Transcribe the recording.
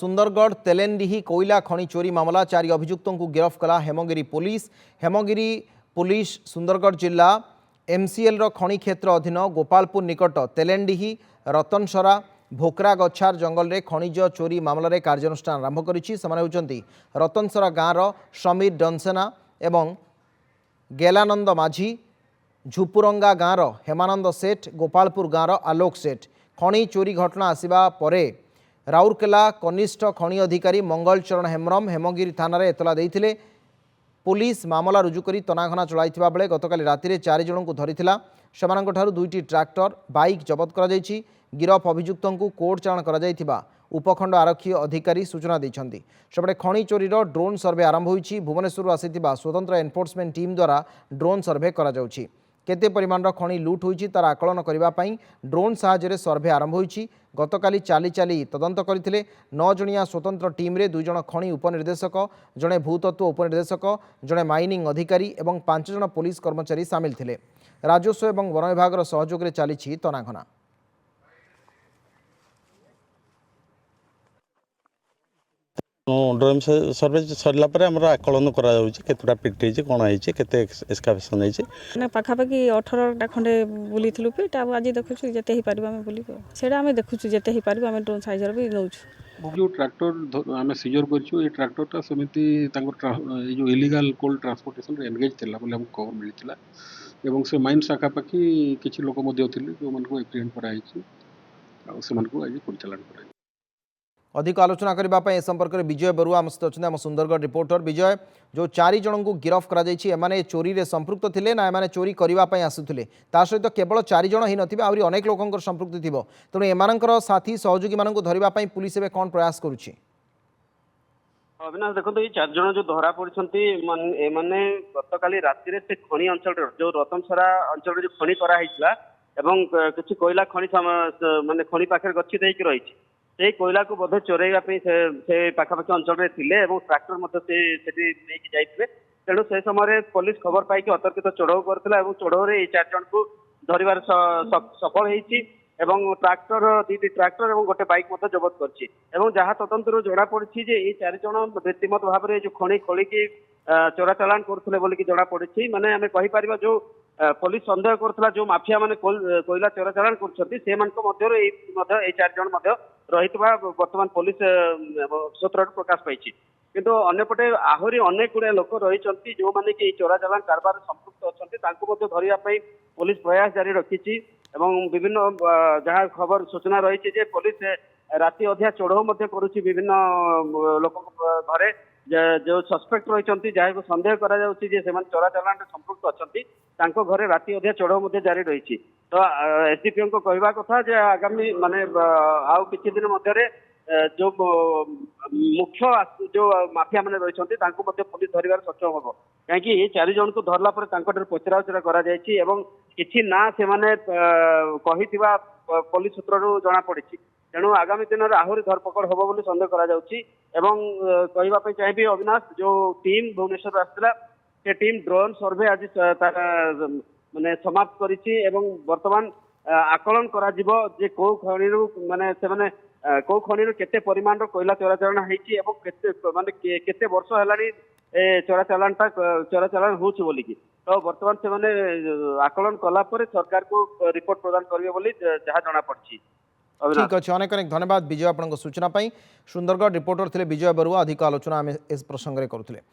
सुंदरगढ़ तेलेंडीही कोयला खनि चोरी मामला 4 अभियुक्तों को गिरफ्त कला हेमगिरी पुलिस सुंदरगढ़ जिला एमसीएल खनि क्षेत्र अधीन गोपालपुर निकट तेलेंडीही रतनसरा भोकरा गछार जंगल में खनिज चोरी मामलें कार्यानुष्ठान आरंभ कर रतनसरा गाँव समीर डनसेना एवं गेलानंद माझी झुपुरंगा गाँव हेमानंद सेठ गोपालपुर गाँव आलोक सेठ खनि चोरी घटना आसवा पर राउरकेला कनिष्ठ खनि अधिकारी मंगल चरण हेम्रम हेमगिरी थाना एतला देइथिले। पुलिस मामला रुजु करी तनाघना चलाइथिबा बेले गतकाली रातिरे 4 जनଙ୍କୁ धरिथिला। सेमानଙ୍କଠାରୁ 2ଟି ट्रैक्टर बाइक जबत करा जायछि। गिरफ अभियुक्तଙ୍କୁ कोर्ट चालाण करा जायथिबा उपखंड आरक्षी अधिकारी सूचना दैछन्ति। सेपटे खनि चोरीर ड्रोन सर्वे आरंभ होइछि। भुवनेश्वर आसिथिबा स्वतंत्र एनफोर्समेंट टीम द्वारा ड्रोन सर्वे करा जाउछि। केते परिमाणर खनि लुट होइछि तार आकलन करिबा पई ड्रोन साहाय्य सर्वे आरंभ होइछि। गतकाली चाली चाली तदंत करथिले 9 जणिया स्वतंत्र टीम रे 2 जण खनि उपनिर्देशक जणे भूतत्व उपनिर्देशक जणे माइनिंग अधिकारी एवं 5 जण पुलिस कर्मचारी सामिल थिले। राजस्व एवं वन विभाग सहयोग रे चलीछि तनाघना। ड्रोन सर्वे सरला आकलन करा पिट कौन होते एस्काभेसन होती पाखापाखि 18टा खंडे बुली आज देखु जिते ही पार बुल से देखु जिते ही पार ड्रोन साइजर भी नौ जो ट्रैक्टर आम सीजर कर ट्रैक्टरटा सेमती जो इलीगल कोल ट्रांसपोर्टेशन एनगेज थिला बोले हमको खबर मिलता एवं से माइन शाखापाखि किसी लोक जो मानक एप्रिहेंड कराई से आज परिचालन कर अधिक आलोचना करने ए संपर्क में विजय बरुआ आम सहित अच्छा सुंदरगढ़ रिपोर्टर। विजय, जो 4 जन को गिरफ्त कर चोरी रे संपृक्त थिले ना एमाने चोरी करने आसुले सहित केवल 4 जन ही नथिबे आहुरी अनेक लोकंकर संपृक्ति थिबो तेणु एमानंकर साथी सहयोगी मानक धरिबा पुलिस एबे कोन प्रयास करुछि? अविनाश देखो ये 4 जन जो धरा पड़े माने गतकाली राति से खनि अंचल जो रतनसरा अंचल जो खनि करा एवं किसी कोयला खनि माने खनि पाखे गछि देकी रही से कोयला को बोधे चोरैया से पाखापाखि अंचल थे ट्रैक्टर जाते तेणु से समय पुलिस खबर पाई अतर्कित चढ़ऊ कर चढ़ऊ ये 4 जन को धरबार सफल होती ट्रैक्टर 2टी ट्रैक्टर और गोटे बाइक जबत कर जहाँ तदंतर जना पड़ी ये 4 जन रीतिमत भाव में जो खनि खोलिकी चोरा चालान करते जना पड़ी माने आम कहीपर जो पुलिस सन्देह करथला जो माफिया माने कोयला चोरा चालान करछथि से मानक मध्य ए 4 जन मध्य रहितबा वर्तमान पुलिस सूत्र प्रकाश पाइछि। किंतु अन्यपटे आहुरी अनेक गुड़े लोक रही जो माने कि चोरा चालान कारबार संपृक्त अछंती तांको मध्य धरिया पई पुलिस प्रयास जारी रखिछि एवं विभिन्न जहाँ खबर सूचना रही जे पुलिस राति अधिया चढ़ऊ मध्य करुछि विभिन्न लोक घरे जो सस्पेक्ट रही जहाँ को सन्देह करा चोरा चालान संपृक्त अच्छा घरे राति अधिया चढ़ऊ जारी रही तो एसडीपीओ को कहवा कथा जे आगामी माने आउ किछि दिन मध्य जो मुख्य जो माफिया माने रही पुलिस धरबार सक्षम हम कहीं ये 4 जन को धरला पचरा उचरा करा ना से माने कहिथिबा पुलिस सूत्र जना पड़ी तेणु आगामी दिन में आहरी धरपकड़ हम बोली सन्देह करा चाहिए अविनाश जो टीम भुवनेश्वर आसाला से टीम ड्रोन सर्वे आज माने समाप्त करिछि एवं वर्तमान आकलन करा जिवो जे को खनि माने से माने को खनि केते परिमाण कोयला चोरा चालान होइछि एवं केते माने केते वर्ष हेलानी चोरा चालान होछि बोली की तो वर्तमान से माने आकलन कला पर सरकार को रिपोर्ट प्रदान करिवे बोली जहा जना पड़छि। ठीक अच्छे अनेक अनेक धन्यवाद विजय आपन सूचना। सुंदरगढ़ रिपोर्टर थे विजय बरुआ। अधिक आलोचना आम इस प्रसंग में करुले।